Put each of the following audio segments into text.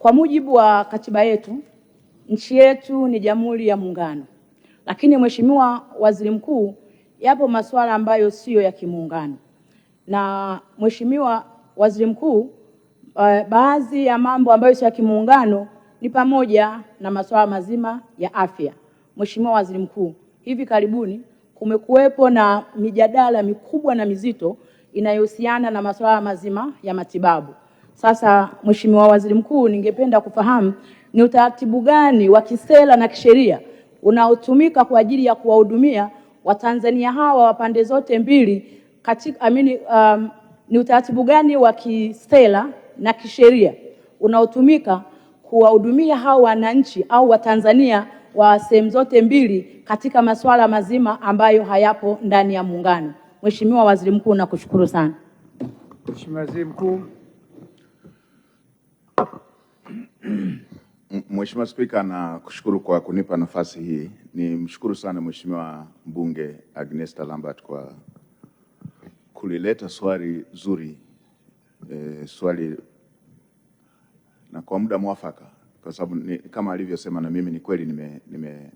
Kwa mujibu wa katiba yetu, nchi yetu ni Jamhuri ya Muungano. Lakini Mheshimiwa Waziri Mkuu, yapo masuala ambayo sio ya kimuungano. Na Mheshimiwa Waziri Mkuu, baadhi ya mambo ambayo sio ya kimuungano ni pamoja na masuala mazima ya afya. Mheshimiwa Waziri Mkuu, hivi karibuni kumekuwepo na mijadala mikubwa na mizito inayohusiana na masuala mazima ya matibabu. Sasa Mheshimiwa Waziri Mkuu, ningependa kufahamu ni utaratibu gani wa kisera na kisheria unaotumika kwa ajili ya kuwahudumia Watanzania hawa wa pande zote mbili katika ni utaratibu gani wa kisera na kisheria unaotumika kuwahudumia hawa wananchi au Watanzania wa sehemu zote mbili katika masuala mazima ambayo hayapo ndani ya muungano. Mheshimiwa Waziri Mkuu, nakushukuru sana. Mheshimiwa Waziri Mkuu. Mheshimiwa Spika, nakushukuru kwa kunipa nafasi hii. Nimshukuru sana Mheshimiwa Mbunge Agnesta Lambert kwa kulileta swali zuri, swali na kwa muda mwafaka, kwa sababu kama alivyosema na mimi ni kweli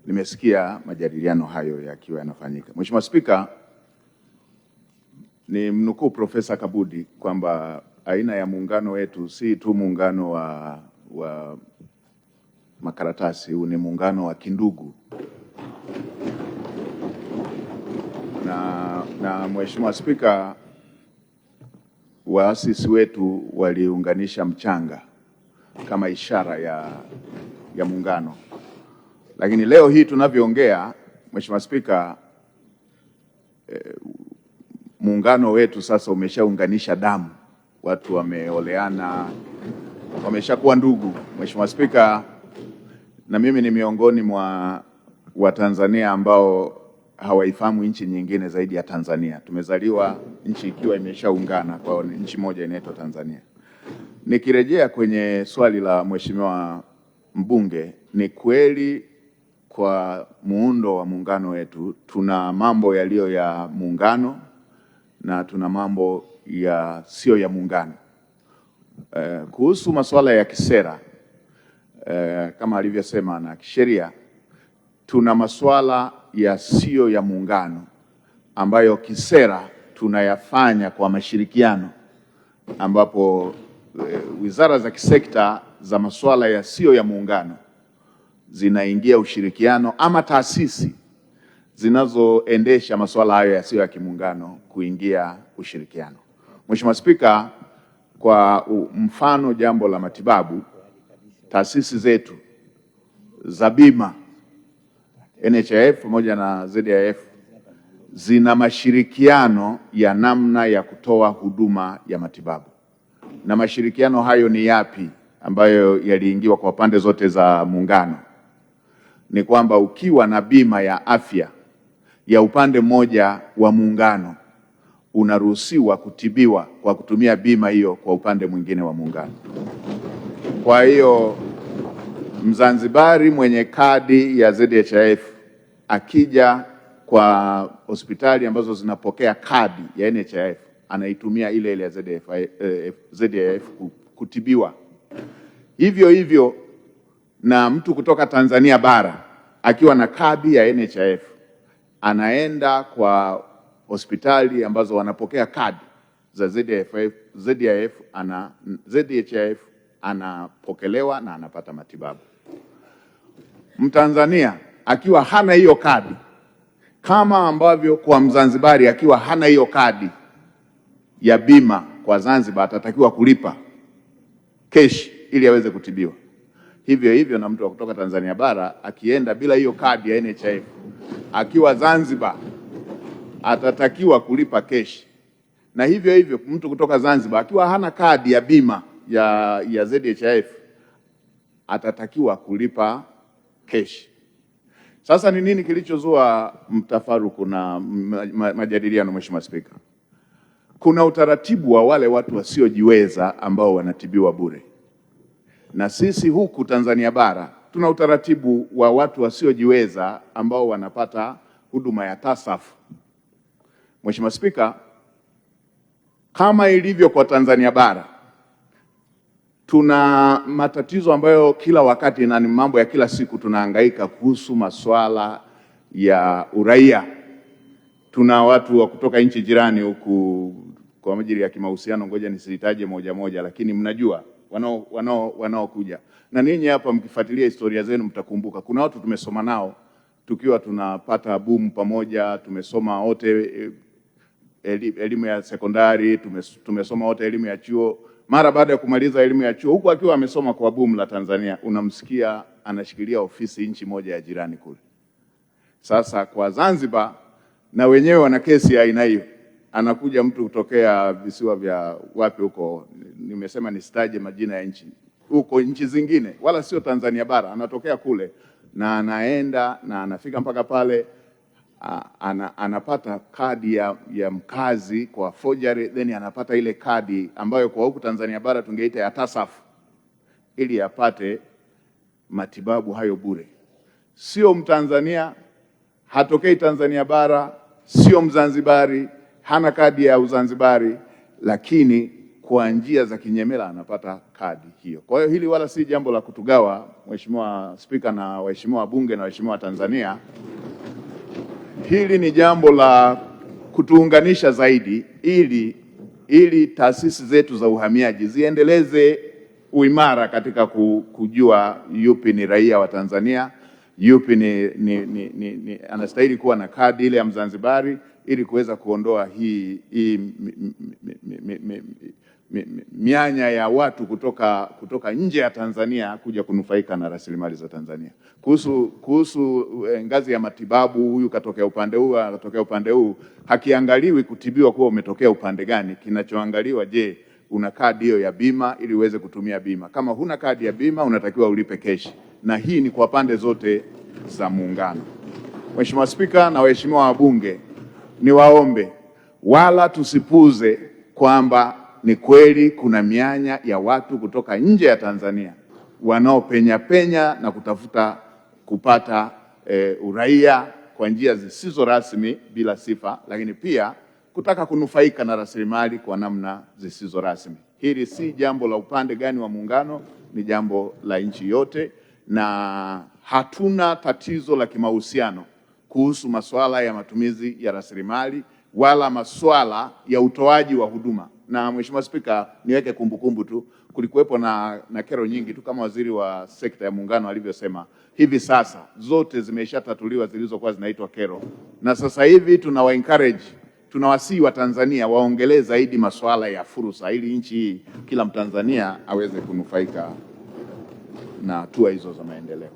nimesikia majadiliano hayo yakiwa yanafanyika. Mheshimiwa Spika, ni mnukuu Profesa Kabudi kwamba aina ya muungano wetu si tu muungano wa makaratasi, huu ni muungano wa kindugu. Na Mheshimiwa Spika, waasisi wetu waliunganisha mchanga kama ishara ya muungano. Lakini leo hii tunavyoongea, Mheshimiwa Spika, muungano wetu sasa umeshaunganisha damu. Watu wameoleana, wameshakuwa ndugu. Mheshimiwa Spika, na mimi ni miongoni mwa Watanzania ambao hawaifahamu nchi nyingine zaidi ya Tanzania. Tumezaliwa nchi ikiwa imeshaungana kwa nchi moja inaitwa Tanzania. Nikirejea kwenye swali la Mheshimiwa mbunge, ni kweli kwa muundo wa muungano wetu tuna mambo yaliyo ya muungano na tuna mambo ya sio ya muungano. Kuhusu masuala ya kisera, kama alivyosema, na kisheria, tuna masuala ya sio ya muungano ambayo kisera tunayafanya kwa mashirikiano, ambapo wizara za kisekta za masuala ya sio ya muungano zinaingia ushirikiano, ama taasisi zinazoendesha masuala hayo ya sio ya kimuungano kuingia ushirikiano. Mheshimiwa Spika, kwa mfano jambo la matibabu, taasisi zetu za bima NHIF pamoja na ZIF zina mashirikiano ya namna ya kutoa huduma ya matibabu. Na mashirikiano hayo ni yapi ambayo yaliingiwa kwa pande zote za muungano? Ni kwamba ukiwa na bima ya afya ya upande mmoja wa muungano, unaruhusiwa kutibiwa kwa kutumia bima hiyo kwa upande mwingine wa muungano. Kwa hiyo Mzanzibari mwenye kadi ya ZHIF akija kwa hospitali ambazo zinapokea kadi ya NHIF, anaitumia ile ya ZHIF kutibiwa. Hivyo hivyo na mtu kutoka Tanzania bara akiwa na kadi ya NHIF anaenda kwa hospitali ambazo wanapokea kadi za ZHIF anapokelewa na anapata matibabu. Mtanzania akiwa hana hiyo kadi, kama ambavyo kwa Mzanzibari akiwa hana hiyo kadi ya bima kwa Zanzibar atatakiwa kulipa kesh ili aweze kutibiwa. Hivyo hivyo na mtu wa kutoka Tanzania bara akienda bila hiyo kadi ya NHIF akiwa Zanzibar atatakiwa kulipa kesh. Na hivyo hivyo mtu kutoka Zanzibar akiwa hana kadi ya bima ya ZHIF atatakiwa kulipa kesh. Sasa ni nini kilichozua mtafaruku na majadiliano, Mheshimiwa Spika? Kuna utaratibu wa wale watu wasiojiweza ambao wanatibiwa bure. Na sisi huku Tanzania bara tuna utaratibu wa watu wasiojiweza ambao wanapata huduma ya TASAF. Mheshimiwa Spika, kama ilivyo kwa Tanzania bara, Tuna matatizo ambayo kila wakati na ni mambo ya kila siku tunahangaika kuhusu masuala ya uraia. Tuna watu wa kutoka nchi jirani huku kwa ajili ya kimahusiano, ngoja nisitaje moja moja, lakini mnajua wanaokuja. Na ninyi hapa mkifuatilia historia zenu mtakumbuka kuna watu tumesoma nao tukiwa tunapata boom pamoja, tumesoma wote elimu ya sekondari, tumesoma wote elimu ya chuo. Mara baada ya kumaliza elimu ya chuo, huku akiwa amesoma kwa boom la Tanzania, unamsikia anashikilia ofisi nchi moja ya jirani kule. Sasa kwa Zanzibar na wenyewe wana kesi ya aina hiyo. Anakuja mtu kutokea visiwa vya wapi huko, nimesema nisitaje majina ya nchi, huko nchi zingine wala sio Tanzania bara, anatokea kule na anaenda na anafika mpaka pale, anapata kadi ya mkazi kwa forgery, then anapata ile kadi ambayo kwa huku Tanzania bara tungeita ya TASAF, ili apate matibabu hayo bure. Sio Mtanzania, hatokei Tanzania bara, sio Mzanzibari, hana kadi ya Uzanzibari, lakini kwa njia za kinyemela anapata kadi hiyo. Kwa hiyo hili wala si jambo la kutugawa, Mheshimiwa Spika na waheshimiwa wabunge na waheshimiwa Tanzania. Hili ni jambo la kutuunganisha zaidi ili taasisi zetu za uhamiaji ziendeleze uimara katika kujua yupi ni raia wa Tanzania, yupi ni anastahili kuwa na kadi ile ya Mzanzibari, ili kuweza kuondoa hii mianya ya watu kutoka nje ya Tanzania kuja kunufaika na rasilimali za Tanzania. Kuhusu ngazi ya matibabu, huyu katokea upande huu, katokea upande huu, hakiangaliwi kutibiwa kuwa umetokea upande gani. Kinachoangaliwa, je, una kadi hiyo ya bima ili uweze kutumia bima. Kama huna kadi ya bima unatakiwa ulipe keshi, na hii ni kwa pande zote za muungano. Mheshimiwa Spika na waheshimiwa wabunge, niwaombe wala tusipuze kwamba ni kweli kuna mianya ya watu kutoka nje ya Tanzania wanaopenya na kutafuta kupata uraia kwa njia zisizo rasmi bila sifa, lakini pia kutaka kunufaika na rasilimali kwa namna zisizo rasmi. Hili si jambo la upande gani wa muungano, ni jambo la nchi yote, na hatuna tatizo la kimahusiano kuhusu masuala ya matumizi ya rasilimali wala masuala ya utoaji wa huduma. Na Mheshimiwa Spika, niweke kumbukumbu tu, kulikuwepo na kero nyingi tu kama waziri wa sekta ya muungano alivyosema. Hivi sasa zote zimeshatatuliwa zilizokuwa zinaitwa kero, na sasa hivi tunawasihi wa Tanzania waongelee zaidi masuala ya fursa, ili nchi hii kila Mtanzania aweze kunufaika na hatua hizo za maendeleo.